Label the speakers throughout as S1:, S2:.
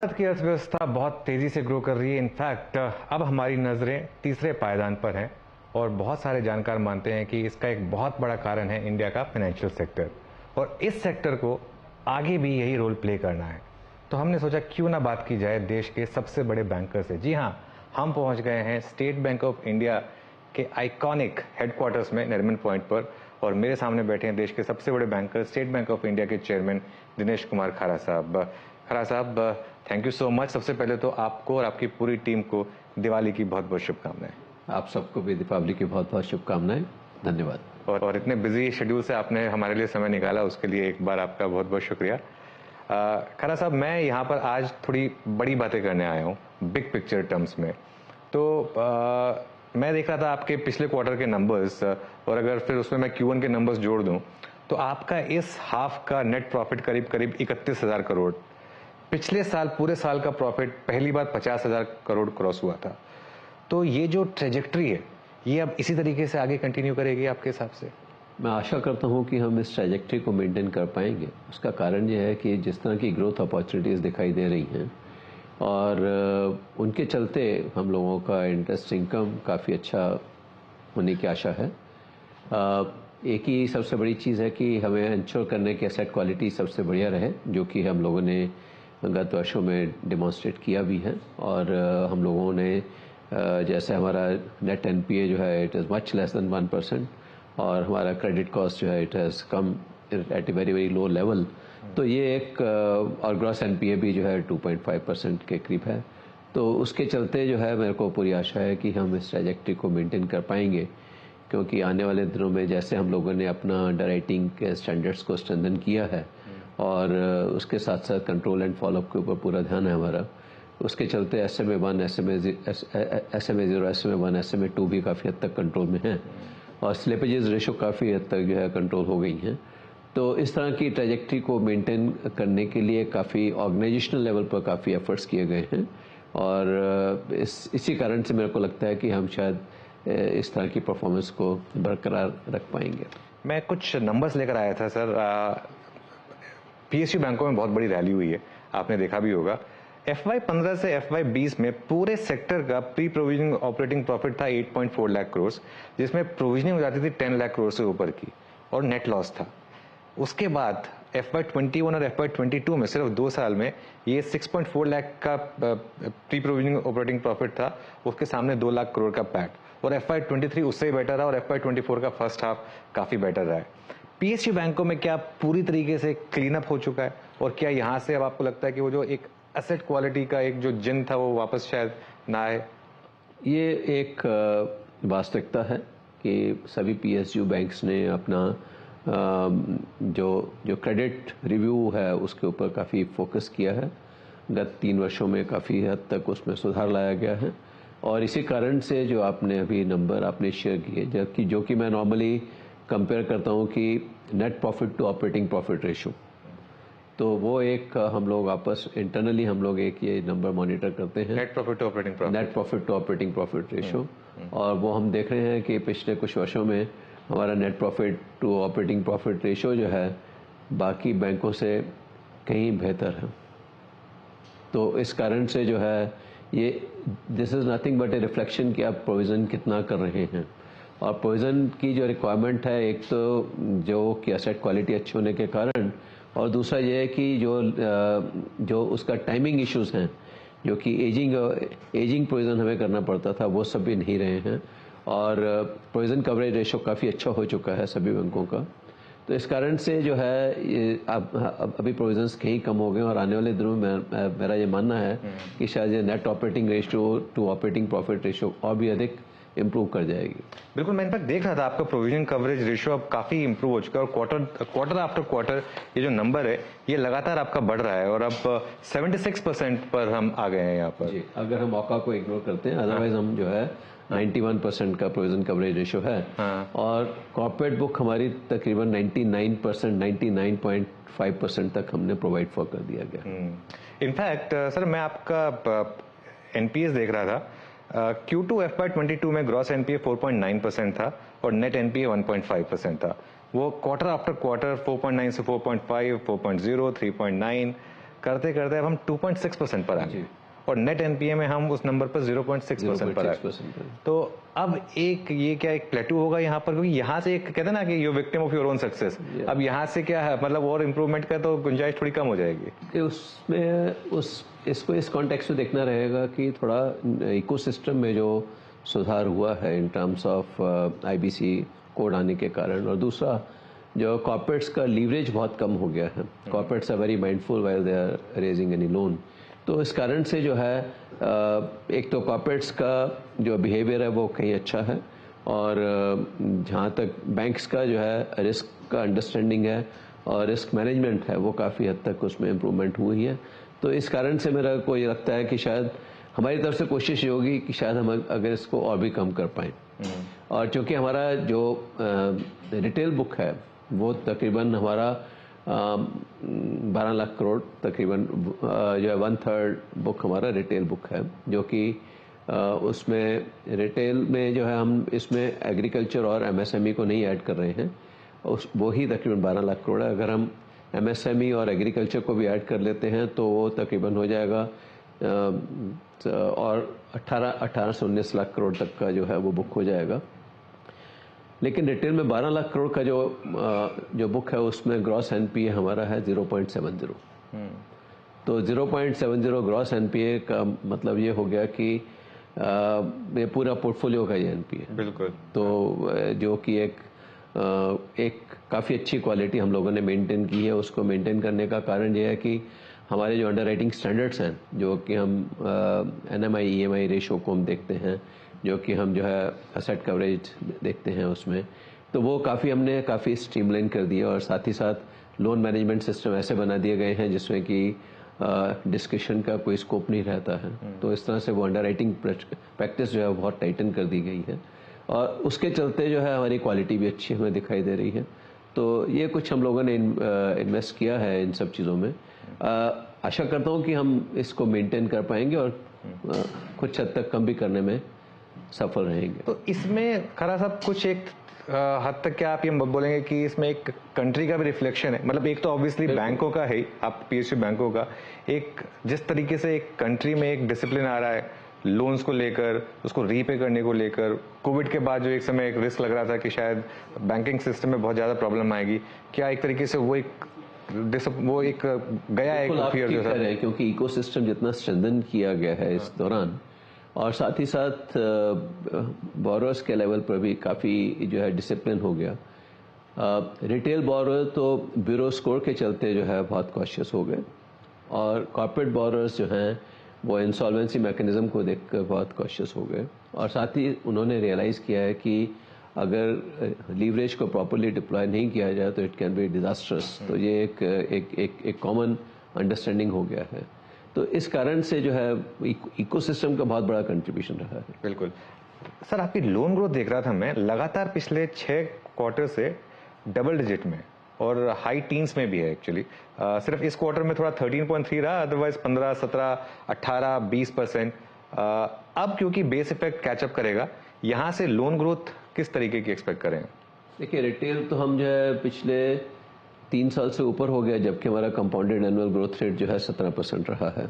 S1: भारत की अर्थव्यवस्था बहुत तेजी से ग्रो कर रही है। इनफैक्ट अब हमारी नजरें तीसरे पायदान पर हैं और बहुत सारे जानकार मानते हैं कि इसका एक बहुत बड़ा कारण है इंडिया का फाइनेंशियल सेक्टर, और इस सेक्टर को आगे भी यही रोल प्ले करना है। तो हमने सोचा क्यों ना बात की जाए देश के सबसे बड़े बैंकर से। जी हाँ, हम पहुंच गए हैं स्टेट बैंक ऑफ इंडिया के आइकॉनिक हेडक्वार्टर्स में नरीमन पॉइंट पर, और मेरे सामने बैठे हैं देश के सबसे बड़े banker state bank of India के चेयरमैन दिनेश कुमार खरा साहब। खरा साहब, थैंक यू सो मच। सबसे पहले तो आपको और आपकी पूरी टीम को दिवाली की बहुत बहुत शुभकामनाएं।
S2: आप सबको भी दीपावली की बहुत बहुत शुभकामनाएं। धन्यवाद।
S1: और इतने बिजी शेड्यूल से आपने हमारे लिए समय निकाला, उसके लिए एक बार आपका बहुत बहुत शुक्रिया। खरा साहब, मैं यहाँ पर आज थोड़ी बड़ी बातें करने आया हूँ बिग पिक्चर टर्म्स में। तो मैं देख रहा था आपके पिछले क्वार्टर के नंबर्स, और अगर फिर उसमें मैं Q1 के नंबर्स जोड़ दूं तो आपका इस हाफ का नेट प्रॉफिट करीब करीब 31,000 करोड़। पिछले साल पूरे साल का प्रॉफिट पहली बार 50,000 करोड़ क्रॉस हुआ था। तो ये जो ट्रेजेक्ट्री है ये अब इसी तरीके से आगे कंटिन्यू करेगी आपके हिसाब से?
S2: मैं आशा करता हूं कि हम इस ट्रेजेक्ट्री को मेंटेन कर पाएंगे। उसका कारण यह है कि जिस तरह की ग्रोथ अपॉर्चुनिटीज़ दिखाई दे रही हैं और उनके चलते हम लोगों का इंटरेस्ट इनकम काफ़ी अच्छा होने की आशा है। एक ही सबसे बड़ी चीज़ है कि हमें इंश्योर करने की एसेट क्वालिटी सबसे बढ़िया रहे, जो कि हम लोगों ने गत वर्षों में डिमॉन्स्ट्रेट किया भी है। और हम लोगों ने जैसे हमारा नेट NPA जो है it is much less than 1%, और हमारा क्रेडिट कॉस्ट जो है it has come at a very very low level. तो ये एक और ग्रॉस NPA भी जो है 2.5% के करीब है। तो उसके चलते जो है मेरे को पूरी आशा है कि हम इस ट्रैजेक्टरी को मेंटेन कर पाएंगे, क्योंकि आने वाले दिनों में जैसे हम लोगों ने अपना अंडरराइटिंग के स्टैंडर्ड्स को स्ट्रेंथन किया है और उसके साथ साथ कंट्रोल एंड फॉलोअप के ऊपर पूरा ध्यान है हमारा, उसके चलते SMA1, SMA0, SMA1, SMA2 भी काफ़ी हद तक कंट्रोल में है, और स्लिपेजेस रेशो काफ़ी हद तक जो है कंट्रोल हो गई हैं। तो इस तरह की ट्रैजेक्टरी को मेंटेन करने के लिए काफ़ी ऑर्गेनाइजेशनल लेवल पर काफ़ी एफर्ट्स किए गए हैं, और इसी कारण से मेरे को लगता है कि हम शायद इस तरह की परफॉर्मेंस को बरकरार रख पाएंगे।
S1: मैं कुछ नंबर्स लेकर आया था सर। PSU बैंकों में बहुत बड़ी रैली हुई है, आपने देखा भी होगा। FY15 से FY20 में पूरे सेक्टर का प्री प्रोविजनिंग ऑपरेटिंग प्रॉफिट था 8.4 लाख करोड़, जिसमें प्रोविजनिंग हो जाती थी 10 लाख करोड़ से ऊपर की, और नेट लॉस था। उसके बाद FY21 और FY22 में सिर्फ 2 साल में ये 6.4 लाख का प्री प्रोविजनिंग ऑपरेटिंग प्रॉफिट था, उसके सामने 2 लाख करोड़ का पैट। और FY23 उससे ही बेटर रहा, और FY24 का फर्स्ट हाफ काफी बेटर रहा है। PSU बैंकों में क्या पूरी तरीके से क्लीन अप हो चुका है, और क्या यहाँ से अब आपको लगता है कि वो जो एक एसेट क्वालिटी का एक जो जिन था वो वापस शायद ना आए?
S2: ये एक वास्तविकता है कि सभी PSU बैंक्स ने अपना जो क्रेडिट रिव्यू है उसके ऊपर काफ़ी फोकस किया है। गत 3 वर्षों में काफ़ी हद तक उसमें सुधार लाया गया है, और इसी कारण से जो आपने अभी नंबर आपने शेयर किए, जो कि मैं नॉर्मली कंपेयर करता हूँ कि net profit to operating profit ratio, तो वो एक हम लोग आपस इंटरनली हम लोग एक ये नंबर मॉनिटर करते हैं,
S1: net profit to operating profit
S2: ratio. और वो हम देख रहे हैं कि पिछले कुछ वर्षों में हमारा net profit to operating profit ratio जो है बाकी बैंकों से कहीं बेहतर है। तो इस कारण से जो है ये this is nothing but a reflection कि आप प्रोविज़न कितना कर रहे हैं, और प्रोविज़न की जो रिक्वायरमेंट है, एक तो जो कि एसेट क्वालिटी अच्छी होने के कारण, और दूसरा ये है कि जो उसका टाइमिंग इश्यूज हैं, जो कि एजिंग प्रोविज़न हमें करना पड़ता था, वो सब भी नहीं रहे हैं, और प्रोविज़न कवरेज रेशो काफ़ी अच्छा हो चुका है सभी बैंकों का। तो इस कारण से जो है अभी प्रोविजंस कहीं कम हो गए, और आने वाले दिनों में मेरा ये मानना है कि शायद ये net operating ratio two operating profit ratio और भी अधिक इम्प्रूव कर जाएगी।
S1: बिल्कुल, मैं इनफैक्ट देख रहा था आपका प्रोविजन कवरेज रेशियो अब काफी इम्प्रूव हो चुका है, और क्वार्टर आफ्टर क्वार्टर ये जो नंबर है ये लगातार आपका बढ़ रहा है, और अब 76% पर हम आ गए हैं यहाँ पर।
S2: जी, अगर हम औका को इग्नोर करते हैं, अदरवाइज हम जो है 91% का प्रोविजन कवरेज रेशियो है। और कॉर्पोरेट बुक हमारी तकरीबन 99%, 99.5% तक हमने प्रोवाइड फॉर कर दिया गया।
S1: इनफैक्ट सर, मैं आपका NPS देख रहा था। Q2 FY22 में ग्रॉस NPA 4.9% था, और नेट NPA 1.5% था। वो क्वार्टर आफ्टर क्वार्टर 4.9 से 4.5, 4.0, 3.9, करते करते अब हम 2.6% पर आ गए और नेट एनपीए में हम उस नंबर पर 0.6% पर आए। तो अब ये क्या एक प्लेटू होगा यहाँ पर, क्योंकि यहाँ से एक कहते हैं ना कि you victim of your own success, अब यहाँ से क्या है मतलब और इम्प्रूवमेंट का तो गुंजाइश थोड़ी कम हो जाएगी।
S2: उसमें इसको इस कॉन्टेक्स्ट में देखना रहेगा कि थोड़ा इकोसिस्टम में जो सुधार हुआ है in terms of IBC code आने के कारण, और दूसरा जो कॉर्पोरेट्स का लीवरेज बहुत कम हो गया है। Corporates are very mindful while they are raising any loan. तो इस कारण से जो है एक तो कॉर्पोरेट्स का जो बिहेवियर है वो कहीं अच्छा है, और जहाँ तक बैंक्स का जो है रिस्क का अंडरस्टैंडिंग है और रिस्क मैनेजमेंट है वो काफ़ी हद तक उसमें इम्प्रूवमेंट हुई है। तो इस कारण से मेरा को ये लगता है कि शायद हमारी तरफ से कोशिश ये होगी कि शायद हम अगर इसको और भी कम कर पाएँ। और चूँकि हमारा जो रिटेल बुक है वो तकरीबन हमारा 12 लाख करोड़ तकरीबन जो है 1/3 बुक हमारा रिटेल बुक है, जो कि उसमें रिटेल में जो है हम इसमें एग्रीकल्चर और एमएसएमई को नहीं ऐड कर रहे हैं, वो ही तकरीबन 12 लाख करोड़ है। अगर हम एमएसएमई और एग्रीकल्चर को भी ऐड कर लेते हैं तो वो तकरीबन हो जाएगा और 18 से 19 लाख करोड़ तक का जो है वो बुक हो जाएगा। लेकिन रिटेल में 12 लाख करोड़ का जो बुक है उसमें ग्रॉस एनपीए हमारा है 0.70। तो 0.70 ग्रॉस एनपीए का मतलब ये हो गया कि ये पूरा पोर्टफोलियो का ये एनपीए
S1: बिल्कुल।
S2: तो जो कि एक काफ़ी अच्छी क्वालिटी हम लोगों ने मेंटेन की है। उसको मेंटेन करने का कारण ये है कि हमारे जो अंडरराइटिंग स्टैंडर्ड्स हैं, जो कि हम एनएमआई ईएमआई रेशो को हम देखते हैं, जो कि हम जो है असेट कवरेज देखते हैं उसमें, तो वो हमने काफ़ी स्ट्रीमलाइन कर दिया, और साथ ही साथ लोन मैनेजमेंट सिस्टम ऐसे बना दिए गए हैं जिसमें कि डिस्कशन का कोई स्कोप नहीं रहता है। तो इस तरह से वो अंडरराइटिंग प्रैक्टिस जो है बहुत टाइटन कर दी गई है, और उसके चलते जो है हमारी क्वालिटी भी अच्छी हमें दिखाई दे रही है। तो ये कुछ हम लोगों ने इन्वेस्ट किया है इन सब चीज़ों में। आशा करता हूँ कि हम इसको मेंटेन कर पाएंगे और कुछ हद तक कम भी करने में सफल रहेंगे।
S1: तो इसमें खरा साहब कुछ एक हद तक क्या आप ये बोलेंगे कि इसमें एक कंट्री का भी रिफ्लेक्शन है? मतलब एक तो ऑब्वियसली बैंकों का है, आप पीएसयू बैंकों का एक जिस तरीके से एक कंट्री में एक डिसिप्लिन आ रहा है लोन्स को लेकर, उसको रीपे करने को लेकर, कोविड के बाद जो एक समय एक रिस्क लग रहा था कि शायद बैंकिंग सिस्टम में बहुत ज़्यादा प्रॉब्लम आएगी, क्या एक तरीके से वो एक गया है फियर जो है?
S2: क्योंकि इकोसिस्टम जितना स्ट्रेंथन किया गया है इस दौरान, और साथ ही साथ बोरोस के लेवल पर भी काफ़ी जो है डिसिप्लिन हो गया। रिटेल बोरोर तो ब्यूरो स्कोर के चलते जो है बहुत कॉशियस हो गए, और कॉर्पोरेट बोरोर्स जो हैं वो इंसॉल्वेंसी मैकेनिज्म को देखकर बहुत कॉशियस हो गए, और साथ ही उन्होंने रियलाइज़ किया है कि अगर लीवरेज को प्रॉपरली डिप्लॉय नहीं किया जाए तो इट कैन बी डिजास्टर्स। तो ये एक कॉमन अंडरस्टैंडिंग हो गया है। तो इस कारण से जो है इकोसिस्टम का बहुत बड़ा कंट्रीब्यूशन रहा है।
S1: बिल्कुल सर, आपकी लोन ग्रोथ देख रहा था मैं, लगातार पिछले 6 क्वार्टर से डबल डिजिट में और हाई टीन्स में भी है एक्चुअली। सिर्फ इस क्वार्टर में थोड़ा 13.3 रहा, अदरवाइज 15, 17, 18, 20%। अब क्योंकि बेस इफेक्ट कैचअप करेगा, यहाँ से लोन ग्रोथ किस तरीके की एक्सपेक्ट करें?
S2: देखिए, रिटेल तो हम जो है पिछले 3 साल से ऊपर हो गया, जबकि हमारा कंपाउंडेड एनुअल ग्रोथ रेट जो है 17% रहा है।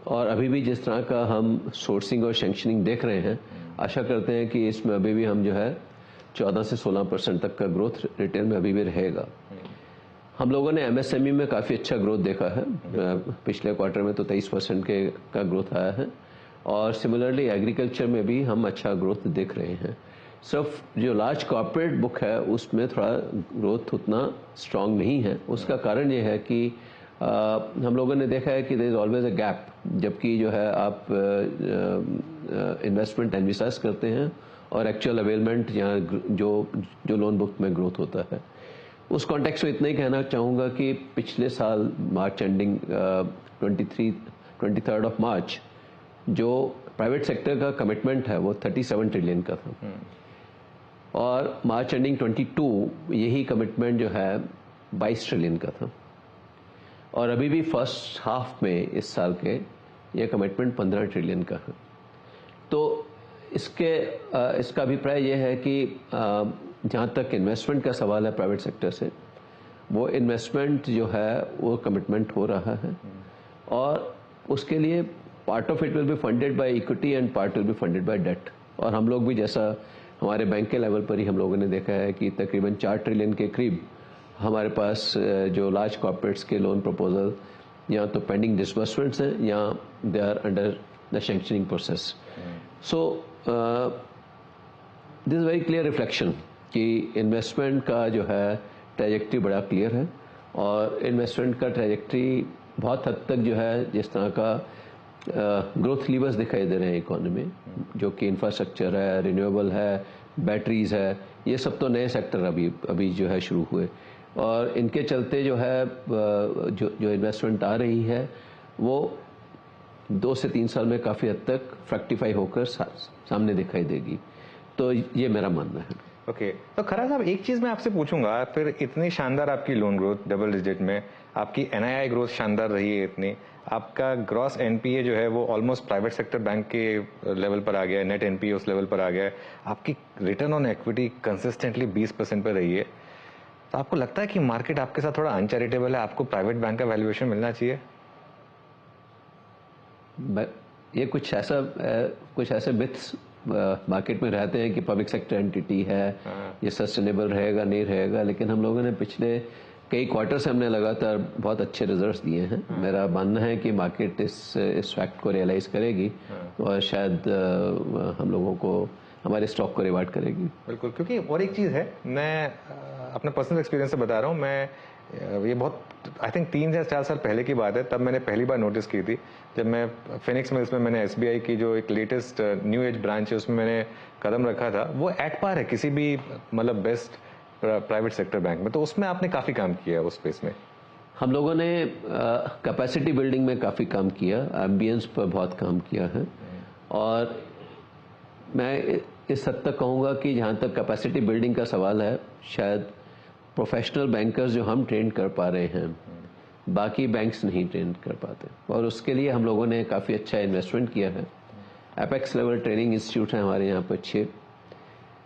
S2: और अभी भी जिस तरह का हम सोर्सिंग और सेंक्शनिंग देख रहे हैं, आशा करते हैं कि इसमें अभी भी हम जो है 14 से 16% तक का ग्रोथ रिटेल में अभी भी रहेगा। हम लोगों ने एमएसएमई में काफ़ी अच्छा ग्रोथ देखा है, पिछले क्वार्टर में तो 23% का ग्रोथ आया है, और सिमिलरली एग्रीकल्चर में भी हम अच्छा ग्रोथ देख रहे हैं। सिर्फ जो लार्ज कॉर्पोरेट बुक है उसमें थोड़ा ग्रोथ उतना स्ट्रांग नहीं है। उसका कारण ये है कि हम लोगों ने देखा है कि there is always a gap, जबकि जो है आप इन्वेस्टमेंट एनविसाइज करते हैं और एक्चुअल अवेलमेंट यहाँ जो लोन बुक में ग्रोथ होता है। उस कॉन्टेक्स्ट में इतना ही कहना चाहूँगा कि पिछले साल March ending 23rd of March जो प्राइवेट सेक्टर का कमिटमेंट है वो 37 ट्रिलियन का था, और मार्च एंडिंग 22 यही कमिटमेंट जो है 22 ट्रिलियन का था, और अभी भी फर्स्ट हाफ में इस साल के ये कमिटमेंट 15 ट्रिलियन का है। तो इसका अभिप्राय यह है कि जहाँ तक इन्वेस्टमेंट का सवाल है प्राइवेट सेक्टर से, वो इन्वेस्टमेंट जो है वो कमिटमेंट हो रहा है और उसके लिए part of it will be funded by equity and part will be funded by debt. और हम लोग भी जैसा हमारे बैंक के लेवल पर ही हम लोगों ने देखा है कि तकरीबन 4 ट्रिलियन के करीब हमारे पास जो लार्ज कॉर्पोरेट्स के लोन प्रपोजल या तो पेंडिंग डिसबर्समेंट्स हैं या they are under the sanctioning process. So this is very clear reflection कि इन्वेस्टमेंट का जो है ट्रैजेक्टरी बड़ा क्लियर है और इन्वेस्टमेंट का ट्रैजेक्टरी बहुत हद तक जो है जिस तरह का ग्रोथ लीवर्स दिखाई दे रहे हैं इकोनॉमी में, जो कि इंफ्रास्ट्रक्चर है, रिन्यूएबल है, बैटरीज है, ये सब तो नए सेक्टर अभी जो है शुरू हुए और इनके चलते जो है जो इन्वेस्टमेंट आ रही है वो 2 से 3 साल में काफ़ी हद तक फ्रैक्टिफाई होकर सामने दिखाई देगी। तो ये मेरा मानना है।
S1: ओके तो खरा साहब एक चीज मैं आपसे पूछूंगा, फिर इतनी शानदार आपकी लोन ग्रोथ डबल डिजिट में, आपकी एनआईआई ग्रोथ शानदार रही है इतनी, आपका ग्रॉस एनपीए जो है वो ऑलमोस्ट प्राइवेट सेक्टर बैंक के लेवल पर आ गया है, नेट एनपीए उस लेवल पर आ गया है, आपकी रिटर्न ऑन इक्विटी कंसिस्टेंटली 20% पर रही है, तो आपको लगता है कि मार्केट आपके साथ थोड़ा अनचैरिटेबल है, आपको प्राइवेट बैंक का वैल्यूएशन मिलना चाहिए?
S2: ये कुछ ऐसे मिथ्स मार्केट में रहते हैं कि पब्लिक सेक्टर एंटिटी है, ये सस्टेनेबल रहेगा नहीं रहेगा, लेकिन हम लोगों ने पिछले कई क्वार्टर से हमने लगातार बहुत अच्छे रिजल्ट्स दिए हैं। मेरा मानना है कि मार्केट इस फैक्ट को रियलाइज करेगी और शायद हम लोगों को हमारे स्टॉक को रिवार्ड करेगी।
S1: बिल्कुल, क्योंकि और एक चीज़ है, मैं अपने पर्सनल एक्सपीरियंस से बता रहा हूँ, मैं ये बहुत आई थिंक 3 या 4 साल पहले की बात है, तब मैंने पहली बार नोटिस की थी जब मैं फिनिक्स मिल्स में मैंने एसबीआई की जो एक लेटेस्ट न्यू एज ब्रांच है उसमें मैंने कदम रखा था, वो एट पार है किसी भी मतलब बेस्ट प्राइवेट सेक्टर बैंक में, तो उसमें आपने काफ़ी काम किया है उस स्पेस में।
S2: हम लोगों ने कैपेसिटी बिल्डिंग में काफ़ी काम किया, एम्बियंस पर बहुत काम किया है और मैं इस हद तक कहूँगा कि जहाँ तक कैपेसिटी बिल्डिंग का सवाल है, शायद प्रोफेशनल बैंकर्स जो हम ट्रेन कर पा रहे हैं बाकी बैंक्स नहीं ट्रेन कर पाते और उसके लिए हम लोगों ने काफ़ी अच्छा इन्वेस्टमेंट किया है। एपेक्स लेवल ट्रेनिंग इंस्टीट्यूट है हमारे यहाँ पर 6,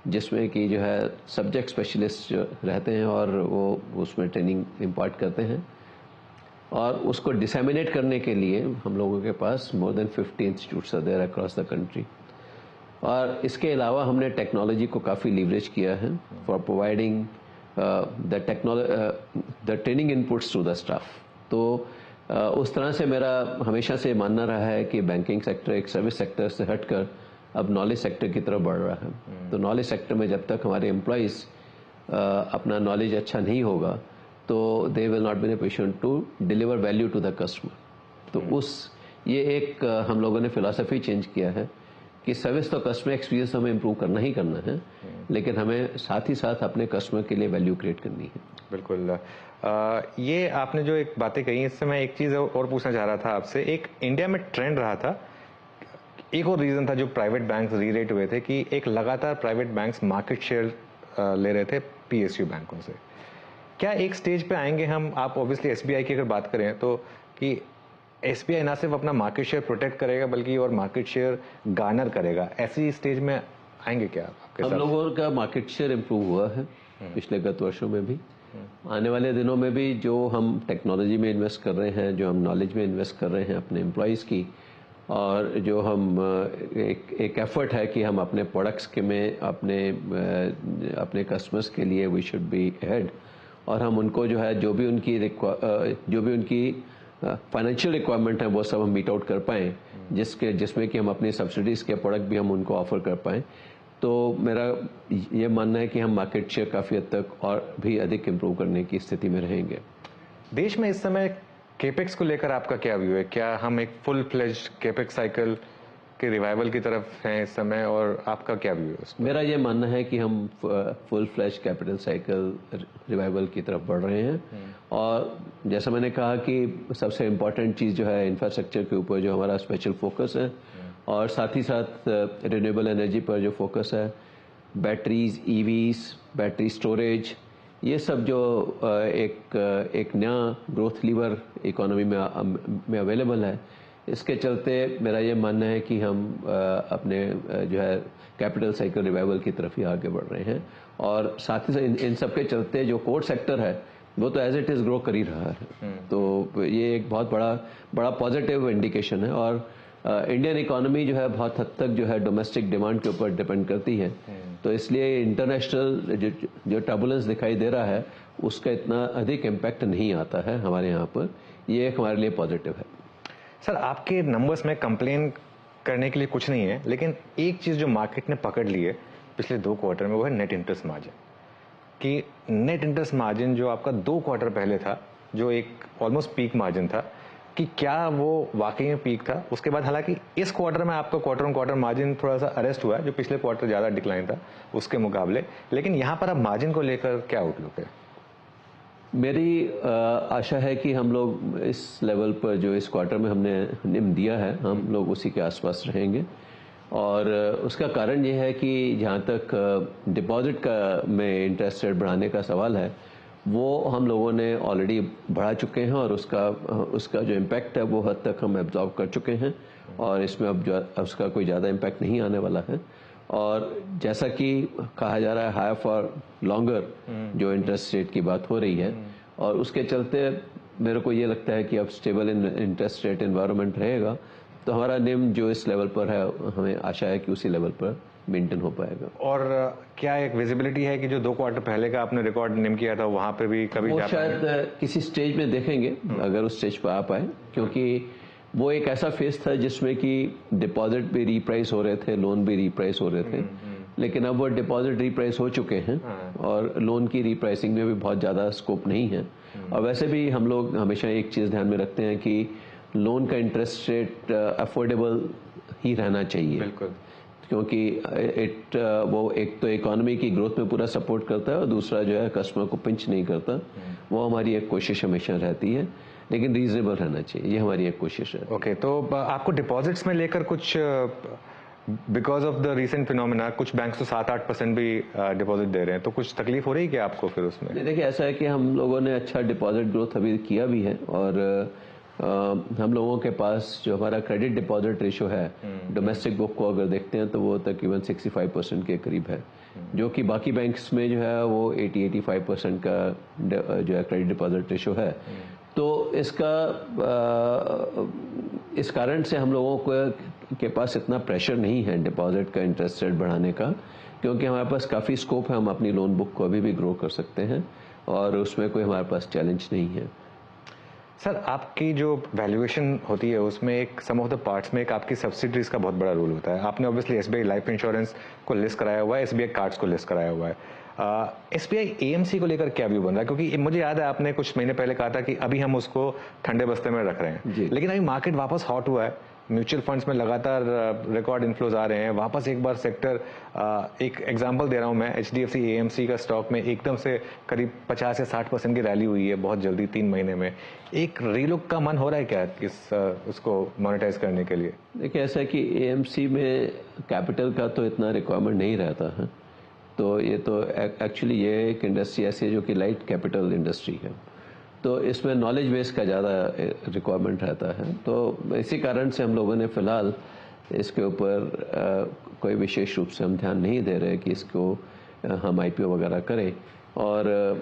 S2: जिसमें कि जो है सब्जेक्ट स्पेशलिस्ट जो रहते हैं और वो उसमें ट्रेनिंग इम्पार्ट करते हैं और उसको डिसेमिनेट करने के लिए हम लोगों के पास more than 50 institutes are there across the country. और इसके अलावा हमने टेक्नोलॉजी को काफ़ी लीवरेज किया है for providing the training inputs to the staff. तो उस तरह से मेरा हमेशा से मानना रहा है कि बैंकिंग सेक्टर एक सर्विस सेक्टर से हटकर अब नॉलेज सेक्टर की तरफ बढ़ रहा है। तो नॉलेज सेक्टर में जब तक हमारे एम्प्लॉइज़ अपना नॉलेज अच्छा नहीं होगा तो they will not be in a position to deliver value to the customer. तो ये एक हम लोगों ने फिलॉसफी चेंज किया है कि सर्विस तो कस्टमर एक्सपीरियंस हमें इम्प्रूव करना ही करना है, लेकिन हमें साथ ही साथ अपने कस्टमर के लिए वैल्यू क्रिएट करनी है।
S1: बिल्कुल। ये आपने जो एक बातें कही, इससे मैं एक चीज़ और पूछना चाह रहा था आपसे। एक इंडिया में ट्रेंड रहा था, एक और रीज़न था जो प्राइवेट बैंक्स री-रेट हुए थे कि एक लगातार प्राइवेट बैंक्स मार्केट शेयर ले रहे थे पीएसयू बैंकों से। क्या एक स्टेज पे आएंगे हम, आप ऑब्वियसली एसबीआई की अगर बात करें तो, कि एसबीआई ना सिर्फ अपना मार्केट शेयर प्रोटेक्ट करेगा बल्कि और मार्केट शेयर गार्नर करेगा, ऐसी स्टेज में आएंगे क्या आपके साथ?
S2: हम लोगों का मार्केट शेयर इम्प्रूव हुआ है पिछले गत वर्षों में भी, आने वाले दिनों में भी जो हम टेक्नोलॉजी में इन्वेस्ट कर रहे हैं, जो हम नॉलेज में इन्वेस्ट कर रहे हैं अपने एम्प्लॉयज़ की, और जो हम एक एफर्ट है कि हम अपने प्रोडक्ट्स के में अपने कस्टमर्स के लिए वी शुड बी हेड, और हम उनको जो है जो भी उनकी फाइनेंशियल रिक्वायरमेंट है वो सब हम मीट आउट कर पाएँ, जिसमें कि हम अपनी सब्सिडीज़ के प्रोडक्ट भी हम उनको ऑफर कर पाएँ। तो मेरा ये मानना है कि हम मार्केट शेयर काफ़ी हद तक और भी अधिक इम्प्रूव करने की स्थिति में रहेंगे।
S1: देश में इस समय केपेक्स को लेकर आपका क्या व्यू है? क्या हम एक फुल फ्लेज्ड केपेक्स साइकिल के रिवाइवल की तरफ हैं इस समय, और आपका क्या व्यू है?
S2: मेरा ये मानना है कि हम full flash capital cycle revival की तरफ बढ़ रहे हैं, और जैसा मैंने कहा कि सबसे इम्पॉर्टेंट चीज़ जो है इंफ्रास्ट्रक्चर के ऊपर जो हमारा स्पेशल फोकस है, और साथ ही साथ रिन्यूएबल एनर्जी पर जो फोकस है, बैटरीज, ईवीज, बैटरी स्टोरेज, ये सब जो एक नया ग्रोथ लीवर इकोनॉमी में अवेलेबल है, इसके चलते मेरा ये मानना है कि हम अपने जो है कैपिटल साइकिल रिवाइवल की तरफ ही आगे बढ़ रहे हैं। और साथ ही साथ इन सब के चलते जो कोर सेक्टर है वो तो एज इट इज ग्रो कर ही रहा है। तो ये एक बहुत बड़ा पॉजिटिव इंडिकेशन है। और इंडियन इकोनॉमी जो है बहुत हद तक जो है डोमेस्टिक डिमांड के ऊपर डिपेंड करती है, तो इसलिए इंटरनेशनल जो टर्बुलेंस दिखाई दे रहा है उसका इतना अधिक इम्पैक्ट नहीं आता है हमारे यहाँ पर। ये एक हमारे लिए पॉजिटिव है।
S1: सर, आपके नंबर्स में कंप्लेन करने के लिए कुछ नहीं है, लेकिन एक चीज़ जो मार्केट ने पकड़ ली है पिछले 2 क्वार्टर में, वो है नेट इंटरेस्ट मार्जिन। कि नेट इंटरेस्ट मार्जिन जो आपका 2 क्वार्टर पहले था, जो एक ऑलमोस्ट पीक मार्जिन था, कि क्या वो वाकई में पीक था? उसके बाद हालांकि इस क्वार्टर में आपका क्वार्टर ऑन क्वार्टर मार्जिन थोड़ा सा अरेस्ट हुआ है, जो पिछले क्वार्टर ज़्यादा डिक्लाइन था उसके मुकाबले, लेकिन यहाँ पर अब मार्जिन को लेकर क्या आउटलुक है?
S2: मेरी आशा है कि हम लोग इस लेवल पर जो इस क्वार्टर में हमने निम दिया है, हम लोग उसी के आसपास रहेंगे। और उसका कारण ये है कि जहाँ तक डिपॉजिट का में इंटरेस्ट रेट बढ़ाने का सवाल है, वो हम लोगों ने ऑलरेडी बढ़ा चुके हैं और उसका जो इम्पैक्ट है वो हद तक हम एब्जॉर्व कर चुके हैं, और इसमें अब जो उसका कोई ज़्यादा इम्पैक्ट नहीं आने वाला है। और जैसा कि कहा जा रहा है हायर फॉर लॉन्गर जो इंटरेस्ट रेट की बात हो रही है, और उसके चलते मेरे को ये लगता है कि अब स्टेबल इंटरेस्ट रेट एनवायरनमेंट रहेगा, तो हमारा निम जो इस लेवल पर है हमें आशा है कि उसी लेवल पर मेंटेन हो पाएगा।
S1: और क्या एक विजिबिलिटी है कि जो 2 क्वार्टर पहले का आपने रिकॉर्ड निम किया था वहां पे भी कभी
S2: वो शायद किसी स्टेज में देखेंगे, अगर उस स्टेज पर आ पाए, क्योंकि वो एक ऐसा फेज था जिसमें कि डिपॉजिट भी रीप्राइस हो रहे थे, लोन भी रीप्राइस हो रहे थे, लेकिन अब वो डिपॉजिट रीप्राइस हो चुके हैं और लोन की रीप्राइसिंग में भी बहुत ज़्यादा स्कोप नहीं है। और वैसे भी हम लोग हमेशा एक चीज़ ध्यान में रखते हैं कि लोन का इंटरेस्ट रेट अफोर्डेबल ही रहना चाहिए।
S1: बिल्कुल,
S2: क्योंकि वो एक तो इकोनॉमी की ग्रोथ में पूरा सपोर्ट करता है, और दूसरा जो है कस्टमर को पिंच नहीं करता। वो हमारी एक कोशिश हमेशा रहती है, लेकिन रीजनेबल रहना चाहिए, ये हमारी एक कोशिश है।
S1: ओके, तो आपको डिपॉजिट्स में लेकर कुछ because of the recent phenomena कुछ बैंक्स तो 7-8% भी डिपॉजिट दे रहे हैं, तो कुछ तकलीफ हो रही है क्या आपको फिर उसमें?
S2: देखिए, ऐसा है कि हम लोगों ने अच्छा डिपॉजिट ग्रोथ अभी किया भी है, और हम लोगों के पास जो हमारा क्रेडिट डिपॉजिट रेशो है डोमेस्टिक बुक को अगर देखते हैं तो वो तकरीबन 65% के करीब है, जो कि बाकी बैंक्स में जो है वो 80-85% का जो है क्रेडिट डिपॉजिट रेशो है। तो इस कारण से हम लोगों के पास इतना प्रेशर नहीं है डिपॉजिट का इंटरेस्ट रेट बढ़ाने का, क्योंकि हमारे पास काफ़ी स्कोप है, हम अपनी लोन बुक को अभी भी ग्रो कर सकते हैं और उसमें कोई हमारे पास चैलेंज नहीं है।
S1: सर, आपकी जो वैल्यूएशन होती है उसमें एक सम ऑफ द पार्ट्स में एक आपकी सब्सिडीज का बहुत बड़ा रोल होता है। आपने ऑब्वियसली एसबीआई लाइफ इंश्योरेंस को लिस्ट कराया हुआ है, एसबीआई कार्ड्स को लिस्ट कराया हुआ है। एसबीआई एएमसी को लेकर क्या व्यू बन रहा है? क्योंकि मुझे याद है आपने कुछ महीने पहले कहा था कि अभी हम उसको ठंडे बस्ते में रख रहे हैं, लेकिन अभी मार्केट वापस हॉट हुआ है, म्यूचुअल फंड्स में लगातार रिकॉर्ड इन्फ्लोज आ रहे हैं, वापस एक बार सेक्टर, एक एग्जांपल दे रहा हूं मैं, एचडीएफसी एएमसी का स्टॉक में एकदम से करीब 50 या 60% की रैली हुई है बहुत जल्दी 3 महीने में। एक रीलुक का मन हो रहा है क्या उसको मोनेटाइज करने के लिए?
S2: देखिए, ऐसा है कि एएमसी में कैपिटल का तो इतना रिक्वायरमेंट नहीं रहता है, तो ये तो एक्चुअली ये एक इंडस्ट्री ऐसी है जो कि लाइट कैपिटल इंडस्ट्री है, तो इसमें नॉलेज बेस का ज़्यादा रिक्वायरमेंट रहता है। तो इसी कारण से हम लोगों ने फ़िलहाल इसके ऊपर कोई विशेष रूप से हम ध्यान नहीं दे रहे कि इसको हम आईपीओ वगैरह करें, और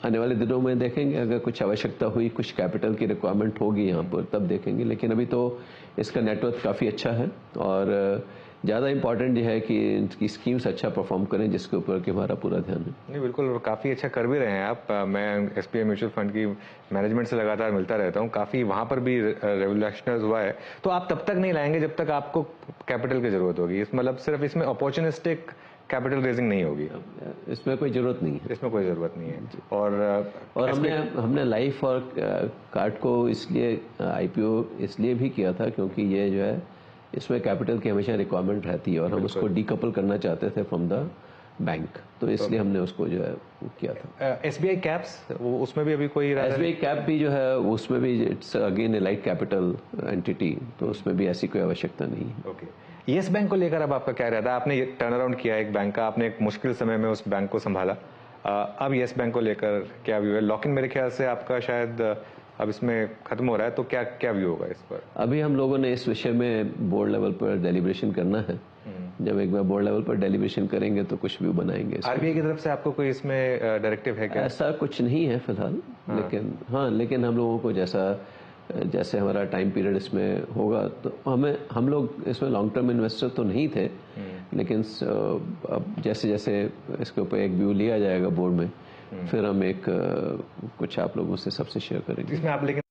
S2: आने वाले दिनों में देखेंगे, अगर कुछ आवश्यकता हुई, कुछ कैपिटल की रिक्वायरमेंट होगी यहाँ पर, तब देखेंगे। लेकिन अभी तो इसका नेटवर्क काफ़ी अच्छा है, और ज़्यादा इंपॉर्टेंट ये है कि इनकी स्कीम्स अच्छा परफॉर्म करें, जिसके ऊपर कि हमारा पूरा ध्यान है।
S1: नहीं, बिल्कुल, काफ़ी अच्छा कर भी रहे हैं आप। मैं एसबीआई म्यूचुअल फंड की मैनेजमेंट से लगातार मिलता रहता हूँ, काफ़ी वहाँ पर भी रेवोल्यूशनर्स हुआ है। तो आप तब तक नहीं लाएंगे जब तक आपको कैपिटल की जरूरत होगी, मतलब सिर्फ इसमें अपॉर्चुनिस्टिक कैपिटल रेजिंग नहीं होगी,
S2: इसमें कोई जरूरत नहीं है,
S1: इसमें कोई ज़रूरत नहीं है।
S2: और हमने लाइफ और कार्ड को इसलिए आईपीओ इसलिए भी किया था क्योंकि ये जो है इसमें कैपिटल की हमेशा रिक्वायरमेंट रहती है, और हम उसको डीकपल करना चाहते थे फ्रॉम द बैंक, तो इसलिए हमने उसको जो है किया था।
S1: एसबीआई कैप्स, उसमें भी अभी कोई
S2: एसबीआई कैप भी जो है उसमें भी it's again A light capital entity, तो उसमें भी ऐसी कोई आवश्यकता नहीं है।
S1: ओके, येस बैंक को लेकर अब आपका क्या रहता है? आपने टर्न अराउंड किया एक बैंक का, आपने एक मुश्किल समय में उस बैंक को संभाला, अब येस बैंक को लेकर क्या व्यू है? लॉक इन मेरे ख्याल से आपका शायद अब इसमें खत्म हो रहा है, तो क्या क्या व्यू होगा इस पर?
S2: अभी हम लोगों ने इस विषय में बोर्ड लेवल पर डेलिब्रेशन करना है। जब एक बार बोर्ड लेवल पर डेलिब्रेशन करेंगे तो कुछ व्यू बनाएंगे।
S1: आरबीआई की तरफ से आपको कोई इसमें डायरेक्टिव है क्या?
S2: ऐसा कुछ नहीं है फिलहाल, लेकिन हम लोगों को जैसे हमारा टाइम पीरियड इसमें होगा तो हम लोग इसमें लॉन्ग टर्म इन्वेस्टर तो नहीं थे, लेकिन अब जैसे जैसे इसके ऊपर एक व्यू लिया जाएगा बोर्ड में, फिर हम कुछ आप लोगों से सबसे शेयर करेंगे।
S1: इसमें आप लेकिन